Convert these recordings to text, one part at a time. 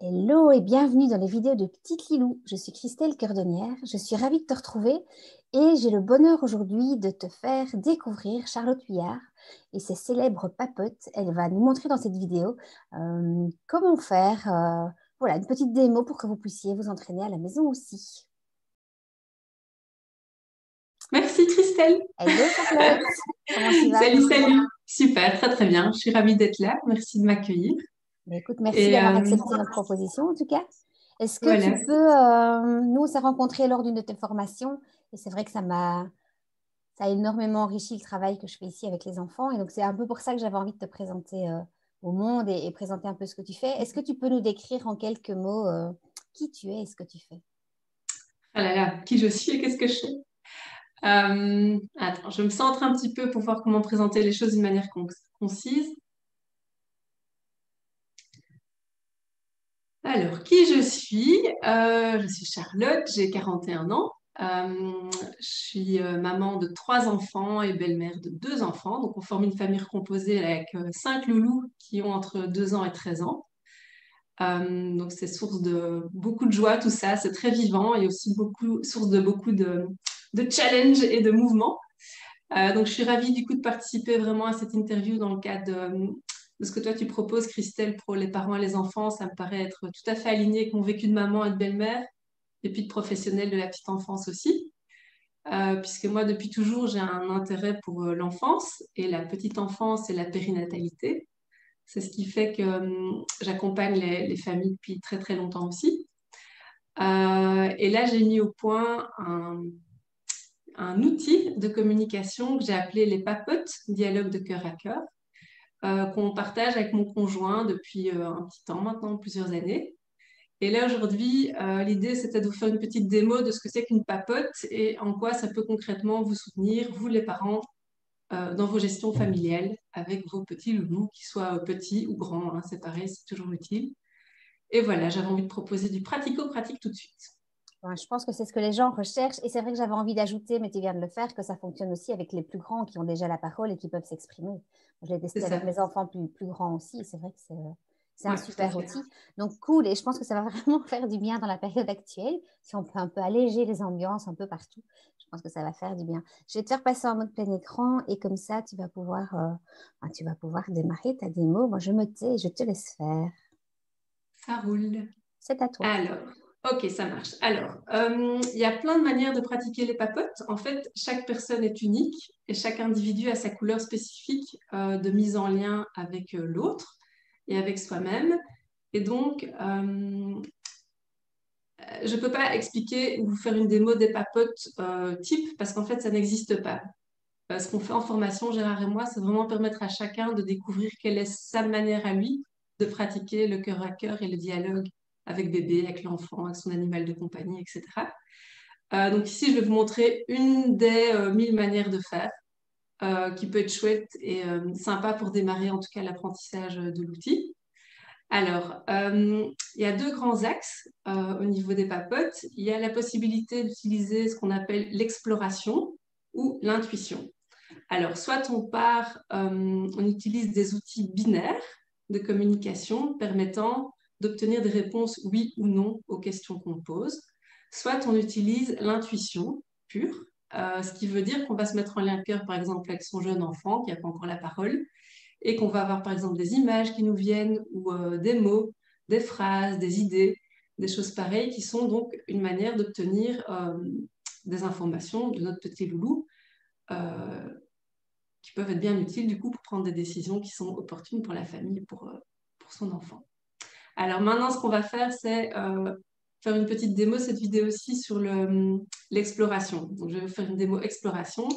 Hello et bienvenue dans les vidéos de Petite Lilou. Je suis Christelle Cordonnière, je suis ravie de te retrouver et j'ai le bonheur aujourd'hui de te faire découvrir Charlotte Huyard et ses célèbres papotes. Elle va nous montrer dans cette vidéo comment faire voilà, une petite démo pour que vous puissiez vous entraîner à la maison aussi. Merci Christelle. Hello Charlotte, comment tu vas? Salut, salut. Super, très très bien. Je suis ravie d'être là. Merci de m'accueillir. Mais écoute, merci Et d'avoir accepté notre proposition en tout cas. Est-ce que tu voilà. peux, nous on s'est rencontrés lors d'une de tes formations et c'est vrai que ça a énormément enrichi le travail que je fais ici avec les enfants. Et donc, c'est un peu pour ça que j'avais envie de te présenter au monde et présenter un peu ce que tu fais. Est-ce que tu peux nous décrire en quelques mots qui tu es et ce que tu fais? Ah là là, qui je suis et qu'est-ce que je fais? Attends, je me centre un petit peu pour voir comment présenter les choses d'une manière concise. Alors, qui je suis? Je suis Charlotte, j'ai 41 ans. Je suis maman de 3 enfants et belle-mère de 2 enfants. Donc, on forme une famille recomposée avec 5 loulous qui ont entre 2 ans et 13 ans. Donc c'est source de beaucoup de joie, tout ça, c'est très vivant et aussi source de beaucoup de challenge et de mouvement. Donc je suis ravie du coup de participer vraiment à cette interview dans le cadre de ce que toi tu proposes, Christelle, pour les parents et les enfants. Ça me paraît être tout à fait aligné avec mon vécu de maman et de belle-mère et puis de professionnelle de la petite enfance aussi. Puisque moi, depuis toujours, j'ai un intérêt pour l'enfance et la petite enfance et la périnatalité. C'est ce qui fait que j'accompagne les familles depuis très très longtemps aussi. Et là, j'ai mis au point un outil de communication que j'ai appelé les papotes, dialogue de cœur à cœur, qu'on partage avec mon conjoint depuis un petit temps maintenant, plusieurs années. Et là, aujourd'hui, l'idée, c'était de vous faire une petite démo de ce que c'est qu'une papote et en quoi ça peut concrètement vous soutenir, vous les parents, dans vos gestions familiales avec vos petits loulous, qu'ils soient petits ou grands, hein, c'est pareil, c'est toujours utile. Et voilà, j'avais envie de proposer du pratico-pratique tout de suite. Ouais, je pense que c'est ce que les gens recherchent. Et c'est vrai que j'avais envie d'ajouter, mais tu viens de le faire, que ça fonctionne aussi avec les plus grands qui ont déjà la parole et qui peuvent s'exprimer. Je l'ai C'est testé avec ça. mes enfants plus grands aussi. Et c'est vrai que c'est un Ouais, tout à super fait. outil. Donc, cool. Et je pense que ça va vraiment faire du bien dans la période actuelle. Si on peut un peu alléger les ambiances un peu partout, je pense que ça va faire du bien. Je vais te faire passer en mode plein écran et comme ça, tu vas pouvoir démarrer ta démo. Moi, je me tais et je te laisse faire. Ça roule. C'est à toi. Alors, ok, ça marche. Alors, il y a plein de manières de pratiquer les papotes. En fait, chaque personne est unique et chaque individu a sa couleur spécifique de mise en lien avec l'autre et avec soi-même. Et donc, je ne peux pas expliquer ou vous faire une démo des papotes type parce qu'en fait, ça n'existe pas. Ce qu'on fait en formation, Gérard et moi, c'est vraiment permettre à chacun de découvrir quelle est sa manière à lui de pratiquer le cœur à cœur et le dialogue avec bébé, avec l'enfant, avec son animal de compagnie, etc. Donc ici, je vais vous montrer une des 1000 manières de faire qui peut être chouette et sympa pour démarrer en tout cas l'apprentissage de l'outil. Alors, il y a deux grands axes au niveau des papotes. Il y a la possibilité d'utiliser ce qu'on appelle l'exploration ou l'intuition. Alors, soit on utilise des outils binaires de communication permettant d'obtenir des réponses oui ou non aux questions qu'on pose, soit on utilise l'intuition pure, ce qui veut dire qu'on va se mettre en lien de cœur, par exemple, avec son jeune enfant qui n'a pas encore la parole, et qu'on va avoir, par exemple, des images qui nous viennent ou des mots, des phrases, des idées, des choses pareilles qui sont donc une manière d'obtenir des informations de notre petit loulou euh, qui peuvent être bien utiles du coup pour prendre des décisions qui sont opportunes pour la famille et pour son enfant. Alors maintenant, ce qu'on va faire, c'est faire une petite démo, cette vidéo aussi sur l'exploration. Donc je vais faire une démo exploration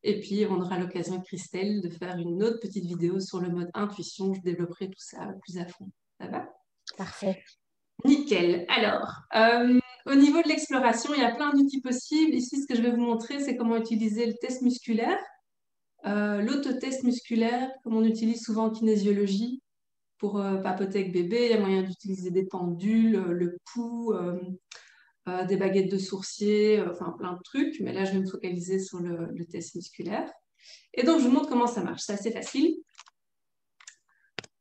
et puis on aura l'occasion avec Christelle de faire une autre petite vidéo sur le mode intuition. Je développerai tout ça plus à fond. Ça va? Parfait. Nickel. Alors, au niveau de l'exploration, il y a plein d'outils possibles. Ici, ce que je vais vous montrer, c'est comment utiliser le test musculaire. L'autotest musculaire, comme on utilise souvent en kinésiologie pour papoter avec bébé, il y a moyen d'utiliser des pendules, le pouls, des baguettes de sourcier, enfin plein de trucs. Mais là, je vais me focaliser sur le test musculaire. Et donc, je vous montre comment ça marche. C'est assez facile.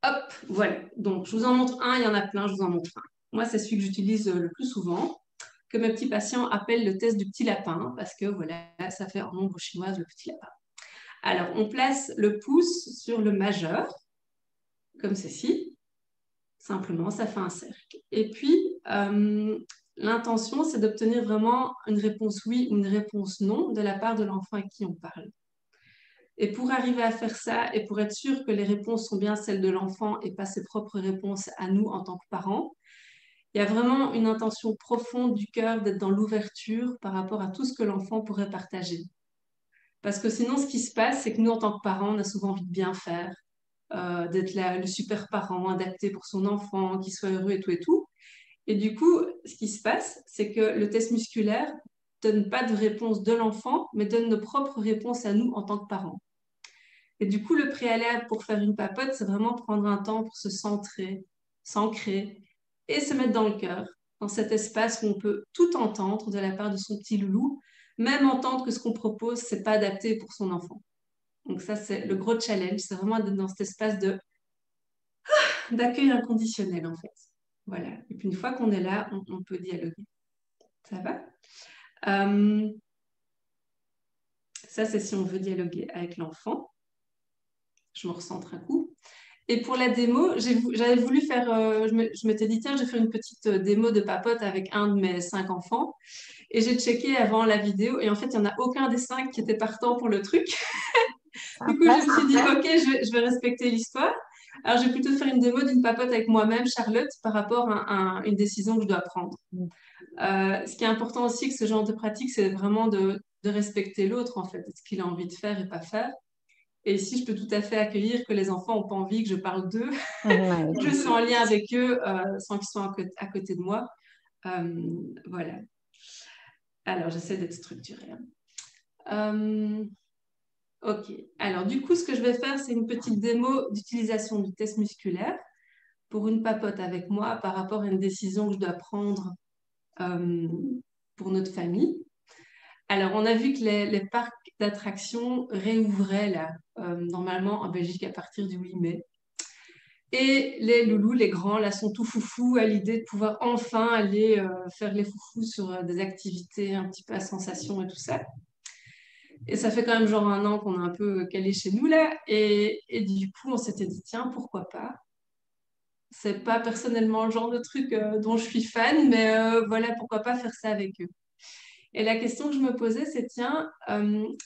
Hop, voilà. Donc, je vous en montre un, il y en a plein, je vous en montre un. moi, c'est celui que j'utilise le plus souvent, que mes petits patients appellent le test du petit lapin, parce que voilà, ça fait en langue chinoise le petit lapin. Alors, on place le pouce sur le majeur, comme ceci. Simplement, ça fait un cercle. Et puis, l'intention, c'est d'obtenir vraiment une réponse oui ou une réponse non de la part de l'enfant avec qui on parle. Et pour arriver à faire ça, et pour être sûr que les réponses sont bien celles de l'enfant et pas ses propres réponses à nous en tant que parents, il y a vraiment une intention profonde du cœur d'être dans l'ouverture par rapport à tout ce que l'enfant pourrait partager. Parce que sinon, ce qui se passe, c'est que nous, en tant que parents, on a souvent envie de bien faire, d'être le super parent adapté pour son enfant, qu'il soit heureux et tout et tout. Et du coup, ce qui se passe, c'est que le test musculaire donne pas de réponse de l'enfant, mais donne nos propres réponses à nous en tant que parents. Et du coup, le préalable pour faire une papote, c'est vraiment prendre un temps pour se centrer, s'ancrer et se mettre dans le cœur, dans cet espace où on peut tout entendre de la part de son petit loulou, même entendre que ce qu'on propose, c'est pas adapté pour son enfant. Donc ça, c'est le gros challenge, c'est vraiment d'être dans cet espace d'accueil inconditionnel, en fait. Voilà. Et puis une fois qu'on est là, on peut dialoguer. Ça va? Ça, c'est si on veut dialoguer avec l'enfant. Je me recentre un coup. Et pour la démo, j'avais voulu faire, je m'étais dit, tiens, je vais faire une petite démo de papote avec un de mes 5 enfants. Et j'ai checké avant la vidéo, et en fait, il n'y en a aucun des 5 qui était partant pour le truc. Du coup, je me suis dit, OK, je vais respecter l'histoire. Alors, je vais plutôt faire une démo d'une papote avec moi-même, Charlotte, par rapport à une décision que je dois prendre. Ce qui est important aussi avec ce genre de pratique, c'est vraiment de respecter l'autre, en fait, ce qu'il a envie de faire et pas faire. Et ici, je peux tout à fait accueillir que les enfants n'ont pas envie que je parle d'eux, que je sois en lien avec eux sans qu'ils soient à côté de moi. Voilà. Alors, j'essaie d'être structurée. OK. Alors, du coup, ce que je vais faire, c'est une petite démo d'utilisation du test musculaire pour une papote avec moi par rapport à une décision que je dois prendre euh, pour notre famille. Alors, on a vu que les parcs d'attractions réouvraient là, normalement en Belgique à partir du 8 mai. Et les loulous, les grands, là, sont tout foufous à l'idée de pouvoir enfin aller faire les foufous sur des activités un petit peu à sensation et tout ça. Et ça fait quand même genre un an qu'on est un peu calé chez nous là. Et du coup, on s'était dit, tiens, pourquoi pas? C'est pas personnellement le genre de truc dont je suis fan, mais voilà, pourquoi pas faire ça avec eux. Et la question que je me posais, c'est, tiens,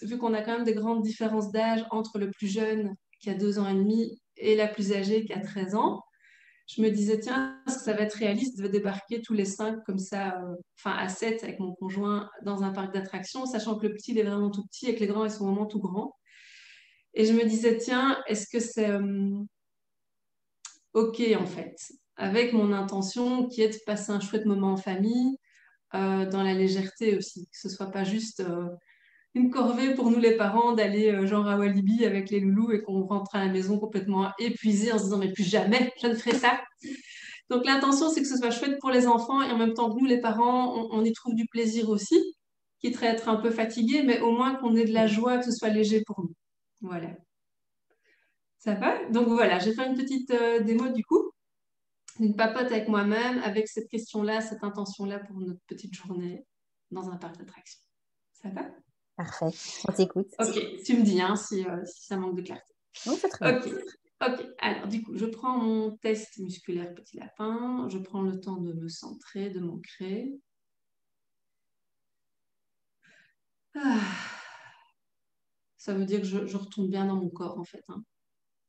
vu qu'on a quand même des grandes différences d'âge entre le plus jeune qui a 2 ans et demi et la plus âgée qui a 13 ans, je me disais, tiens, est-ce que ça va être réaliste de débarquer tous les 5 comme ça, enfin à 7 avec mon conjoint dans un parc d'attractions, sachant que le petit il est vraiment tout petit et que les grands ils sont vraiment tout grands. Et je me disais, tiens, est-ce que c'est OK en fait, avec mon intention qui est de passer un chouette moment en famille, dans la légèreté aussi, que ce soit pas juste une corvée pour nous les parents d'aller genre à Walibi avec les loulous et qu'on rentre à la maison complètement épuisé en se disant mais plus jamais je ne ferai ça. Donc l'intention c'est que ce soit chouette pour les enfants et en même temps que nous les parents on y trouve du plaisir aussi, quitte à être un peu fatigué, mais au moins qu'on ait de la joie, que ce soit léger pour nous. Voilà. Ça va? Donc voilà, j'ai fait une petite démo du coup, une papote avec moi-même, avec cette question-là, cette intention-là pour notre petite journée dans un parc d'attractions. Ça va? Parfait, on t'écoute. Ok, tu me dis hein, si ça manque de clarté. Non, c'est très bien. Ok, ok. Alors, du coup, je prends mon test musculaire petit lapin, je prends le temps de me centrer, de m'ancrer. Ah. Ça veut dire que je retourne bien dans mon corps, en fait. Hein.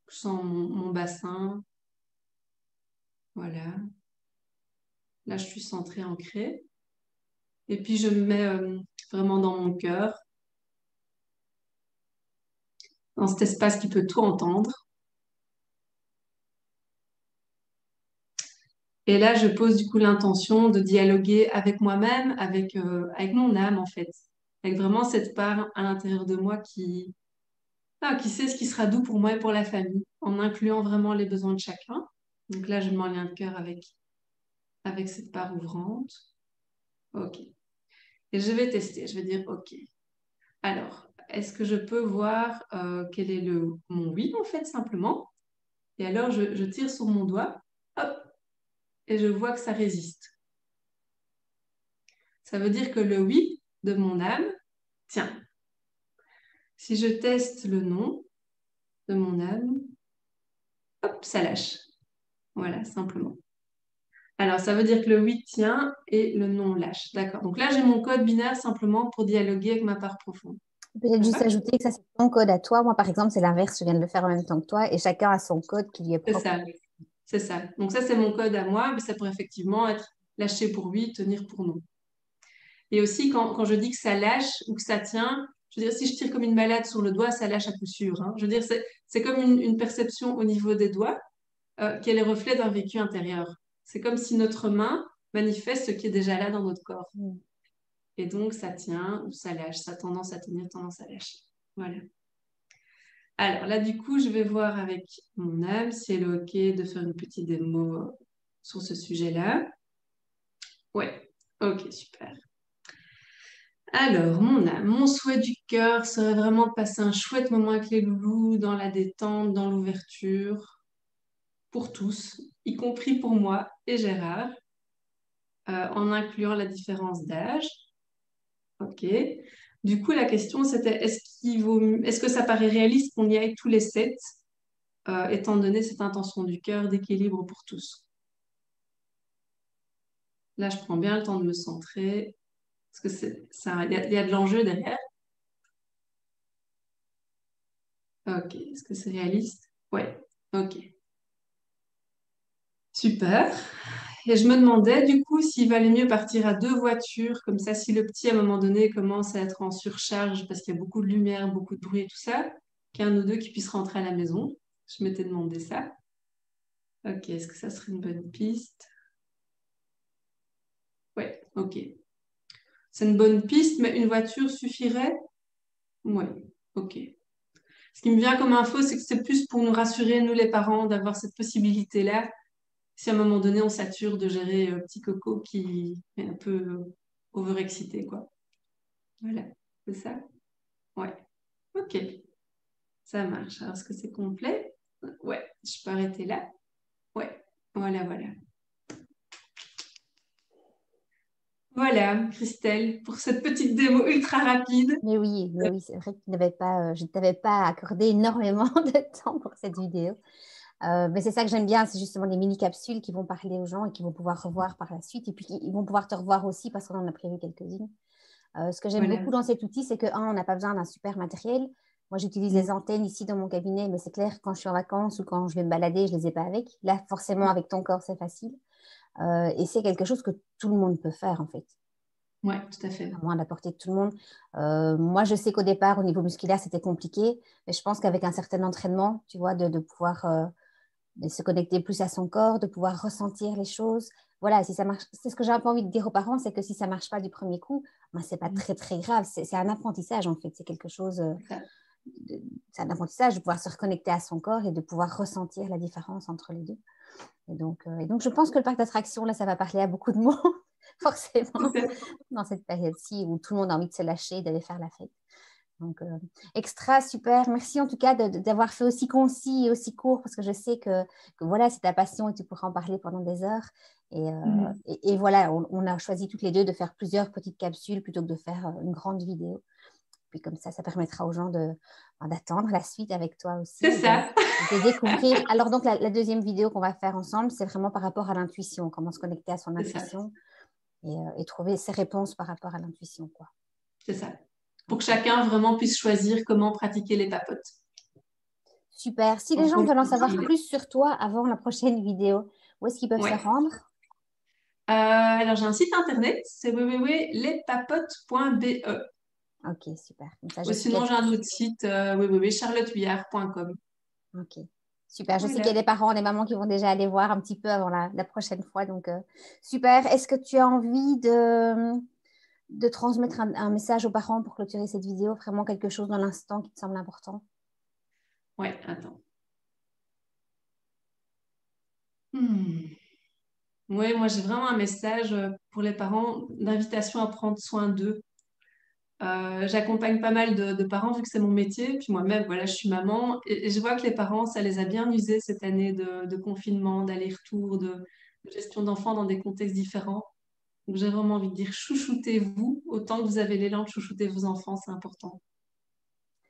Je sens mon bassin. Voilà. Là, je suis centrée, ancrée. Et puis, je me mets vraiment dans mon cœur, dans cet espace qui peut tout entendre. Et là, je pose du coup l'intention de dialoguer avec moi-même, avec mon âme, en fait. Avec vraiment cette part à l'intérieur de moi qui sait ce qui sera doux pour moi et pour la famille, en incluant vraiment les besoins de chacun. Donc là, je mets en lien de cœur avec cette part ouvrante. OK. Et je vais tester. Je vais dire OK. Alors, est-ce que je peux voir quel est mon oui, en fait, simplement. Et alors, je tire sur mon doigt. Hop. et je vois que ça résiste. Ça veut dire que le oui de mon âme tient. Si je teste le non de mon âme, hop, ça lâche. Voilà, simplement. Alors, ça veut dire que le oui tient et le non lâche. D'accord. Donc là, j'ai mon code binaire simplement pour dialoguer avec ma part profonde. Peut-être Ça juste va? ajouter que ça, c'est ton code à toi. Moi, par exemple, c'est l'inverse. Je viens de le faire en même temps que toi et chacun a son code qui lui est C'est propre. ça. C'est ça. Donc ça, c'est mon code à moi, mais ça pourrait effectivement être lâcher pour oui, tenir pour non. Et aussi, quand je dis que ça lâche ou que ça tient, je veux dire, si je tire comme une malade sur le doigt, ça lâche à coup sûr, hein. Je veux dire, c'est comme une perception au niveau des doigts qui est le reflet d'un vécu intérieur. C'est comme si notre main manifeste ce qui est déjà là dans notre corps. Mm. Et donc, ça tient ou ça lâche, ça a tendance à tenir, tendance à lâcher. Voilà. Alors là, du coup, je vais voir avec mon âme si elle est OK de faire une petite démo sur ce sujet-là. Ouais, OK, super. Alors, mon âme, mon souhait du cœur serait vraiment de passer un chouette moment avec les loulous, dans la détente, dans l'ouverture, pour tous, y compris pour moi et Gérard, en incluant la différence d'âge. OK. Du coup, la question, c'était est-ce que ça paraît réaliste qu'on y aille tous les 7, étant donné cette intention du cœur d'équilibre pour tous? Là, je prends bien le temps de me centrer, parce que il y a de l'enjeu derrière. OK. Est-ce que c'est réaliste? Ouais. OK. Super. Et je me demandais du coup s'il valait mieux partir à 2 voitures, comme ça si le petit à un moment donné commence à être en surcharge parce qu'il y a beaucoup de lumière, beaucoup de bruit et tout ça, qu'un ou deux qui puissent rentrer à la maison. Je m'étais demandé ça. Ok, est-ce que ça serait une bonne piste? Ouais, ok. C'est une bonne piste, mais une voiture suffirait? Ouais, ok. Ce qui me vient comme info, c'est que c'est plus pour nous rassurer, nous les parents, d'avoir cette possibilité-là si à un moment donné on sature de gérer petit coco qui est un peu overexcité, quoi. Voilà, c'est ça? Ouais, ok, ça marche. Alors, est-ce que c'est complet? Ouais, je peux arrêter là. Ouais, voilà, voilà. Voilà, Christelle, pour cette petite démo ultra rapide. Mais oui, c'est vrai que je ne t'avais pas accordé énormément de temps pour cette vidéo. Mais c'est ça que j'aime bien, c'est justement les mini-capsules qui vont parler aux gens et qui vont pouvoir revoir par la suite. Et puis, ils vont pouvoir te revoir aussi parce qu'on en a prévu quelques-unes. Ce que j'aime Voilà. beaucoup dans cet outil, c'est que, un, on n'a pas besoin d'un super matériel. Moi, j'utilise Mm. les antennes ici dans mon cabinet, mais c'est clair, quand je suis en vacances ou quand je vais me balader, je ne les ai pas avec. Là, forcément, avec ton corps, c'est facile. Et c'est quelque chose que tout le monde peut faire, en fait, Ouais, tout à fait. à moins de la portée de tout le monde. Moi, je sais qu'au départ, au niveau musculaire, c'était compliqué, mais je pense qu'avec un certain entraînement, tu vois, de pouvoir de se connecter plus à son corps, de pouvoir ressentir les choses. Voilà, si ça marche, c'est ce que j'ai un peu envie de dire aux parents, c'est que si ça marche pas du premier coup, ben, c'est pas Mm. très très grave. C'est un apprentissage en fait. C'est quelque chose, C'est ça. c'est un apprentissage de pouvoir se reconnecter à son corps et de pouvoir ressentir la différence entre les deux. Et donc je pense que le parc d'attractions, là, ça va parler à beaucoup de monde, forcément, dans cette période-ci où tout le monde a envie de se lâcher, d'aller faire la fête. Donc, extra, super. Merci en tout cas d'avoir fait aussi concis et aussi court parce que je sais que voilà, c'est ta passion et tu pourras en parler pendant des heures. Mhm. Et voilà, on a choisi toutes les deux de faire plusieurs petites capsules plutôt que de faire une grande vidéo. Puis comme ça permettra aux gens d'attendre la suite avec toi aussi C'est et ça. de découvrir. Alors donc, la deuxième vidéo qu'on va faire ensemble, c'est vraiment par rapport à l'intuition, comment se connecter à son C'est ça. intuition et trouver ses réponses par rapport à l'intuition, quoi. C'est ça. Pour que Ok. chacun vraiment puisse choisir comment pratiquer les papotes Super. Si en les gens fonction veulent en de qui savoir il est. plus sur toi avant la prochaine vidéo, où est-ce qu'ils peuvent se Ouais. rendre? Alors, j'ai un site internet, c'est www.lespapotes.be. Ok, super. Comme ça, Ou je sais qu'il y sinon, a... j'ai un autre site, www.charlottehuyard.com. Ok, super. Je sais qu'il y a Voilà. des parents, des mamans qui vont déjà aller voir un petit peu avant la prochaine fois. Donc, super. Est-ce que tu as envie de transmettre un message aux parents pour clôturer cette vidéo? Vraiment quelque chose dans l'instant qui te semble important? Ouais, attends. Hmm. Oui, moi, j'ai vraiment un message pour les parents d'invitation à prendre soin d'eux. J'accompagne pas mal de parents vu que c'est mon métier. Puis moi-même, voilà, je suis maman et je vois que les parents, ça les a bien usés cette année de confinement, d'aller-retour, de gestion d'enfants dans des contextes différents. Donc, j'ai vraiment envie de dire chouchoutez-vous autant que vous avez l'élan de chouchouter vos enfants, c'est important.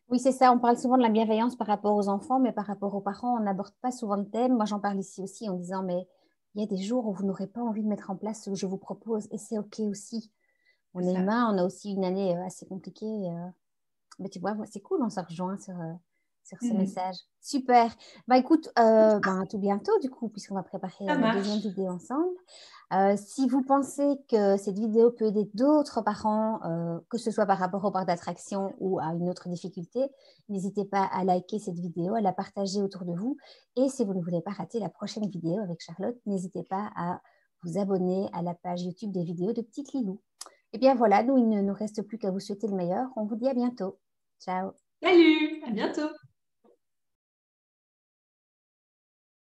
Oui, c'est ça. On parle souvent de la bienveillance par rapport aux enfants, mais par rapport aux parents, on n'aborde pas souvent le thème. Moi, j'en parle ici aussi en disant, mais il y a des jours où vous n'aurez pas envie de mettre en place ce que je vous propose, et c'est OK aussi. On C'est est ça. humain, on a aussi une année assez compliquée. Mais tu vois, c'est cool, on se rejoint sur ce Mhm. message. Super. Bah écoute, à tout bientôt du coup, puisqu'on va préparer Ça la deuxième marche. vidéo ensemble. Si vous pensez que cette vidéo peut aider d'autres parents, que ce soit par rapport au parc d'attraction ou à une autre difficulté, n'hésitez pas à liker cette vidéo, à la partager autour de vous. Et si vous ne voulez pas rater la prochaine vidéo avec Charlotte, n'hésitez pas à vous abonner à la page YouTube des vidéos de Petite Lilou. Et bien voilà, nous, il ne nous reste plus qu'à vous souhaiter le meilleur. On vous dit à bientôt. Ciao. Salut, à bientôt.